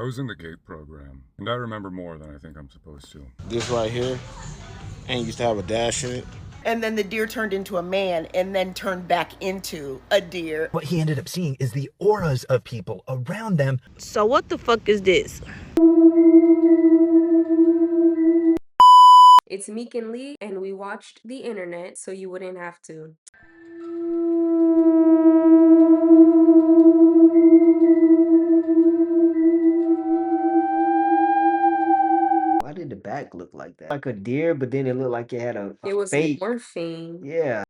I was in the GATE program, and I remember more than I think I'm supposed to. This right here, and used to have a dash in it. And then the deer turned into a man and then turned back into a deer. What he ended up seeing is the auras of people around them. So what the fuck is this? It's Meik Lee, and we watched the internet so you wouldn't have to. Why did the back look like that? Like a deer, but then it looked like it had a It was fake. morphine. Yeah.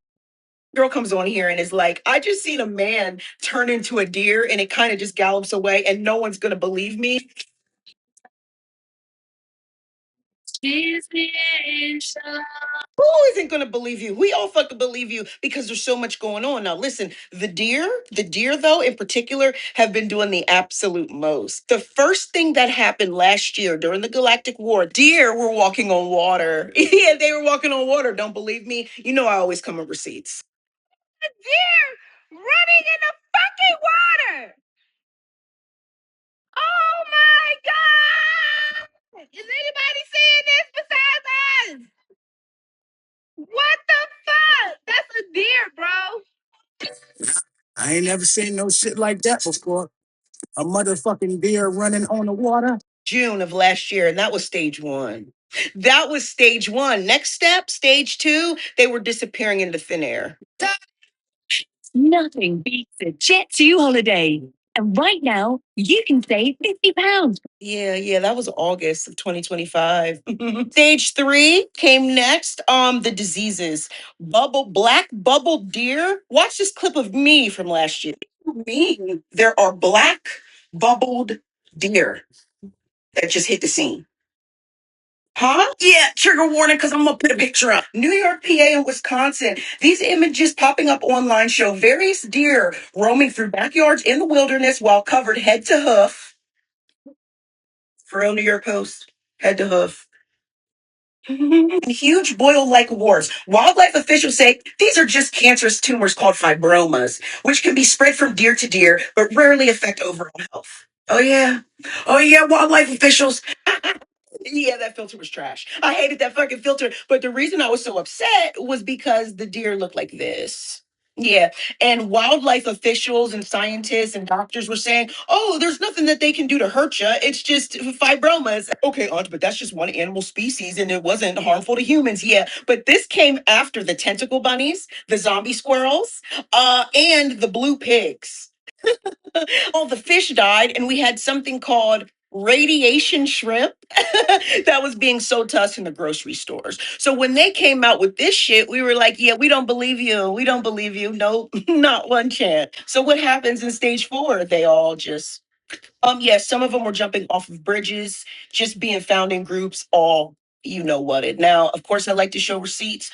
Girl comes on here and is like, I just seen a man turn into a deer and it kind of just gallops away and no one's gonna believe me. Who isn't gonna believe you? We all fucking believe you because there's so much going on. Now listen, the deer though in particular have been doing the absolute most. The first thing that happened last year during the Galactic War, deer were walking on water. Yeah, they were walking on water. Don't believe me? You know I always come with receipts. Deer running in the fucking water! Oh my god! Is anybody seeing this besides us? What the fuck? That's a deer, bro. I ain't never seen no shit like that before. A motherfucking deer running on the water. June of last year, and that was stage one. That was stage one. Next step, stage two, they were disappearing into thin air. Nothing beats a Jet2 holiday. And right now, you can save £50. Yeah, that was August of 2025. Stage three came next. The diseases. Black bubble deer. Watch this clip of me from last year. Me, there are black bubbled deer that just hit the scene. Huh? Yeah, trigger warning because I'm gonna put a picture up. New York, PA, and Wisconsin. These images popping up online show various deer roaming through backyards in the wilderness while covered head to hoof. For real, New York Post, head to hoof. Huge boil-like warts. Wildlife officials say these are just cancerous tumors called fibromas, which can be spread from deer to deer, but rarely affect overall health. Oh yeah, wildlife officials. Yeah, that filter was trash. I hated that fucking filter. But the reason I was so upset was because the deer looked like this. Yeah. And wildlife officials and scientists and doctors were saying, oh, there's nothing that they can do to hurt you. It's just fibromas. Okay, Aunt, but that's just one animal species and it wasn't harmful to humans. Yeah. But this came after the tentacle bunnies, the zombie squirrels, and the blue pigs. All the fish died, and we had something called radiation shrimp that was being sold to us in the grocery stores. So when they came out with this shit, we were like, yeah, we don't believe you. We don't believe you. No, not one chance. So what happens in stage four? They all just yes, some of them were jumping off of bridges, just being found in groups, all you know what it. Now, of course, I like to show receipts.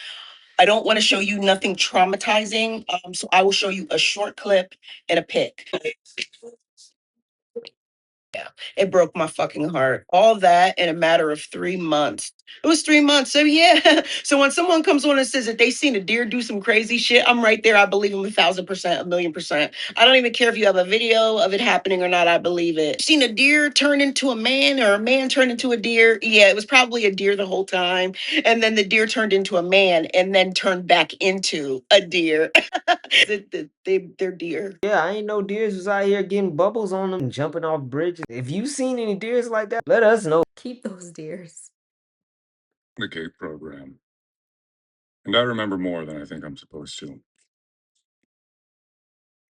I don't want to show you nothing traumatizing. So I will show you a short clip and a pic. Yeah, it broke my fucking heart. All that in a matter of 3 months. It was 3 months. So yeah. So when someone comes on and says that they seen a deer do some crazy shit, I'm right there. I believe them 1,000%, 1,000,000%. I don't even care if you have a video of it happening or not. I believe it. Seen a deer turn into a man or a man turn into a deer? Yeah, it was probably a deer the whole time. And then the deer turned into a man and then turned back into a deer. They're deer. Yeah, I ain't know deers was out here getting bubbles on them and jumping off bridges. If you seen any deers like that, let us know. Keep those deers. The GATE program. And I remember more than I think I'm supposed to.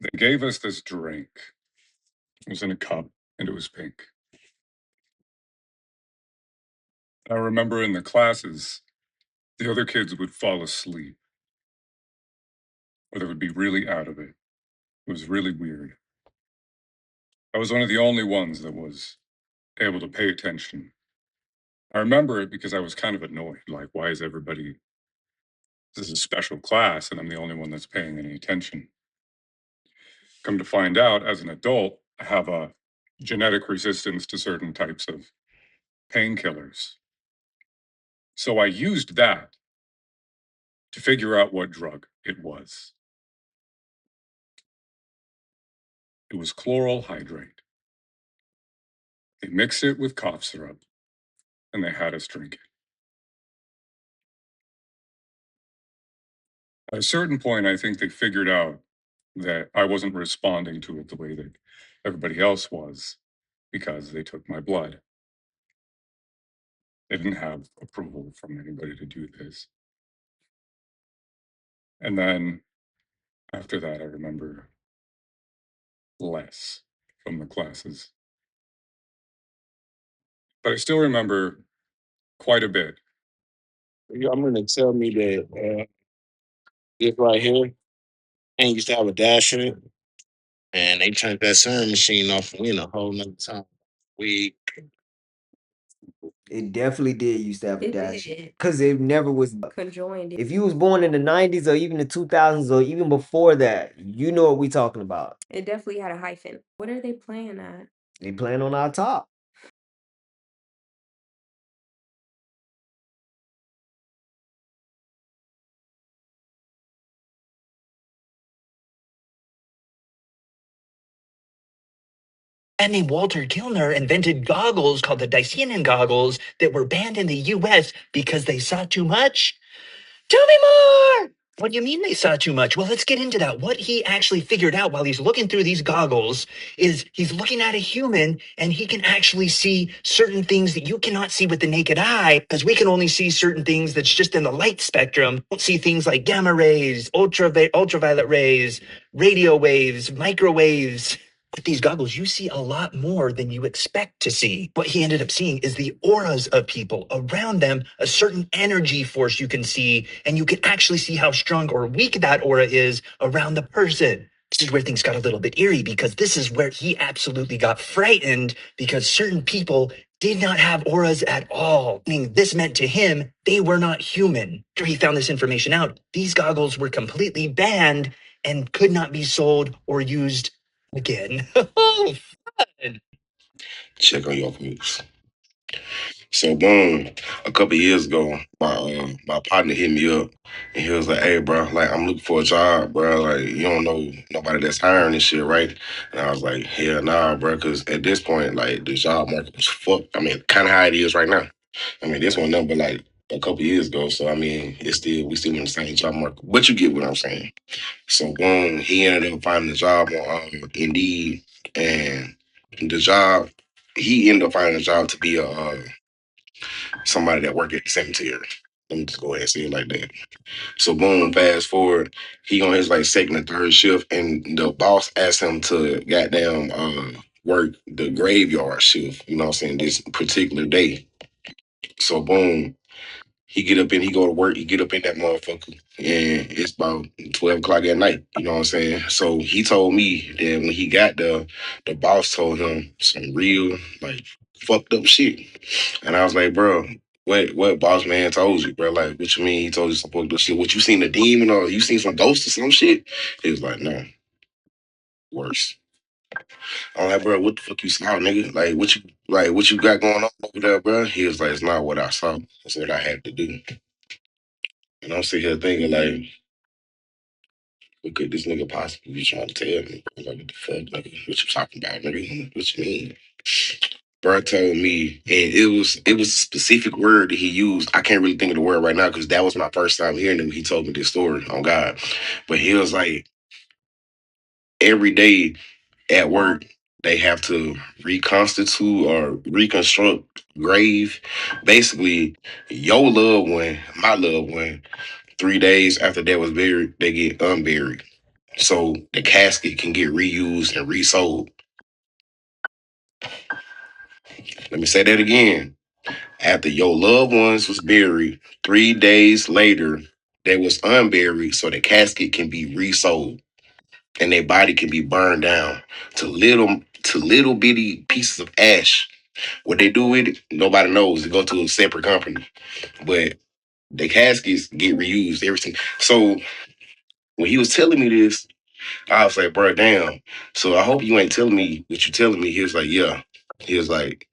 They gave us this drink. It was in a cup, and it was pink. I remember in the classes, the other kids would fall asleep, or they would be really out of it. It was really weird. I was one of the only ones that was able to pay attention. I remember it because I was kind of annoyed. Like, why is everybody, this is a special class, and I'm the only one that's paying any attention? Come to find out, as an adult, I have a genetic resistance to certain types of painkillers. So I used that to figure out what drug it was. It was chloral hydrate. They mixed it with cough syrup and they had us drink it. At a certain point, I think they figured out that I wasn't responding to it the way that everybody else was because they took my blood. They didn't have approval from anybody to do this. And then after that, I remember less from the classes. But I still remember quite a bit. I'm gonna tell me that this right here, and used to have a dash in it, and they turned that sewing machine off and went a whole nother time. We It definitely did used to have a It dash. did. Cause it never was Conjoined. if you was born in the 90s or even the 2000s or even before that, you know what we talking about. It definitely had a hyphen. What are they playing at? They playing on our top. Man named Walter Gilner invented goggles called the Dyson goggles that were banned in the US because they saw too much. Tell me more! What do you mean they saw too much? Well, let's get into that. What he actually figured out while he's looking through these goggles is he's looking at a human and he can actually see certain things that you cannot see with the naked eye because we can only see certain things that's just in the light spectrum. We don't see things like gamma rays, ultraviolet rays, radio waves, microwaves. With these goggles, you see a lot more than you expect to see. What he ended up seeing is the auras of people around them, a certain energy force you can see, and you can actually see how strong or weak that aura is around the person. This is where things got a little bit eerie because this is where he absolutely got frightened because certain people did not have auras at all. Meaning this meant to him, they were not human. After he found this information out, these goggles were completely banned and could not be sold or used again. Oh, fun. check on your folks. So boom, a couple years ago, my partner hit me up and he was like, "Hey, bro, like I'm looking for a job, bro. Like you don't know nobody that's hiring and shit, right?" And I was like, "Hell nah, bro, because at this point, like the job market was fucked. I mean, kind of how it is right now. I mean, this one number like a couple years ago, so I mean, we still in the same job market. But you get what I'm saying. So boom, he ended up finding a job on Indeed, and the job he ended up finding a job to be a somebody that work at the cemetery. Let me just go ahead and say it like that. So boom, fast forward, he on his like second and third shift, and the boss asked him to goddamn work the graveyard shift. You know what I'm saying? This particular day. So boom, he go to work, he get up in that motherfucker, and it's about 12 o'clock at night. You know what I'm saying? So he told me that when he got there, the boss told him some real like fucked up shit. And I was like, bro, what boss man told you, bro? Like, what you mean he told you some fucked up shit? What you seen a demon or you seen some ghosts or some shit? He was like, no, worse. I'm like, bro, what the fuck you saw, nigga? What you got going on over there, bro? He was like, it's not what I saw. It's what I had to do. And I'm sitting here thinking, like, what could this nigga possibly be trying to tell me? Bro? Like, what the fuck, nigga? What you talking about, nigga? What you mean? Bro told me, and it was a specific word that he used. I can't really think of the word right now because that was my first time hearing him. He told me this story on God, but he was like, every day at work they have to reconstitute or reconstruct grave. Basically, your loved one, my loved one, 3 days after that was buried, they get unburied, so the casket can get reused and resold. Let me say that again. After your loved ones was buried, 3 days later, they was unburied so the casket can be resold and their body can be burned down to little bitty pieces of ash. What they do with it, nobody knows. It go to a separate company. But the caskets get reused, everything. So when he was telling me this, I was like, bro, damn. So I hope you ain't telling me what you telling me. He was like, yeah. He was like,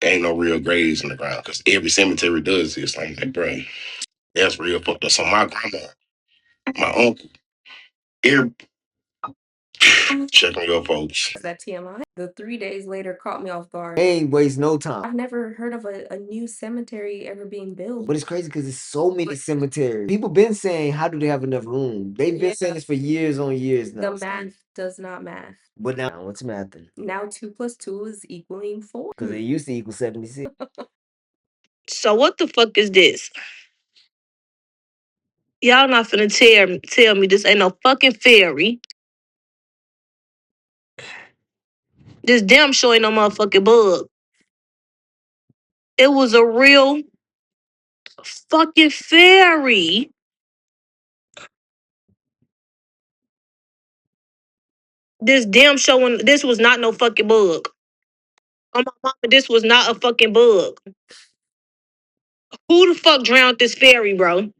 ain't no real graves in the ground because every cemetery does this. I'm like, bro, that's real fucked up. So my grandma, my uncle, every, Check on your folks. That TMI. The 3 days later caught me off guard. They ain't waste no time. I've never heard of a new cemetery ever being built. But it's crazy because there's so many cemeteries. People been saying, how do they have enough room? They've been saying this for years on years now. The math does not math. But now, what's mathing? Now 2 plus 2 is equaling 4. Because it used to equal 76. So what the fuck is this? Y'all not finna tell me this ain't no fucking fairy. This damn sure ain't no motherfucking bug. It was a real fucking fairy. This damn showing this was not no fucking bug. Oh my mama, this was not a fucking bug. Who the fuck drowned this fairy, bro?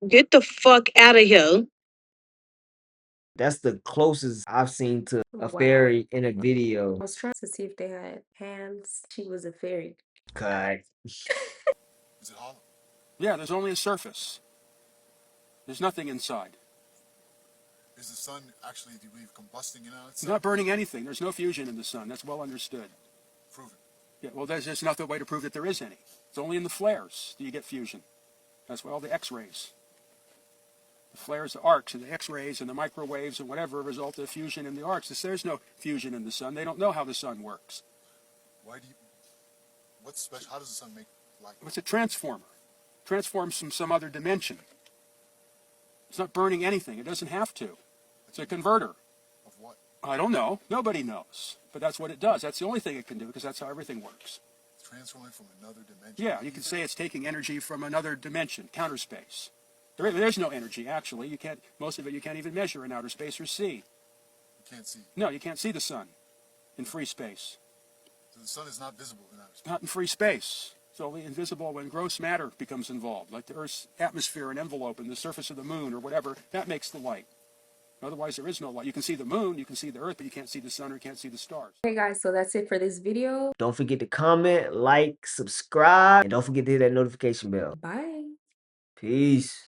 Get the fuck out of here. That's the closest I've seen to a Wow. fairy in a video. I was trying to see if they had hands. She was a fairy. Cut. Is it hollow? Yeah, there's only a surface. There's nothing inside. Is the sun actually, do you believe, combusting in on itself? It's not burning anything. There's no fusion in the sun. That's well understood. Prove it. Yeah, well, there's just no way to prove that there is any. It's only in the flares that you get fusion. That's why all the X-rays. The flares, the arcs, and the X-rays, and the microwaves, and whatever result of fusion in the arcs. There's no fusion in the sun. They don't know how the sun works. Why do you... What's special? How does the sun make light? It's a transformer. Transforms from some other dimension. It's not burning anything. It doesn't have to. It's a converter. Of what? I don't know. Nobody knows. But that's what it does. That's the only thing it can do because that's how everything works. It's transforming from another dimension? Yeah, you can say it's taking energy from another dimension, counter space. There's no energy, actually. You can't. Most of it you can't even measure in outer space or see. You can't see? No, you can't see the sun in free space. So the sun is not visible in outer space? Not in free space. It's only invisible when gross matter becomes involved, like the Earth's atmosphere and envelope and the surface of the moon or whatever. That makes the light. Otherwise, there is no light. You can see the moon, you can see the Earth, but you can't see the sun or you can't see the stars. Okay, guys, so that's it for this video. Don't forget to comment, like, subscribe, and don't forget to hit that notification bell. Bye. Peace.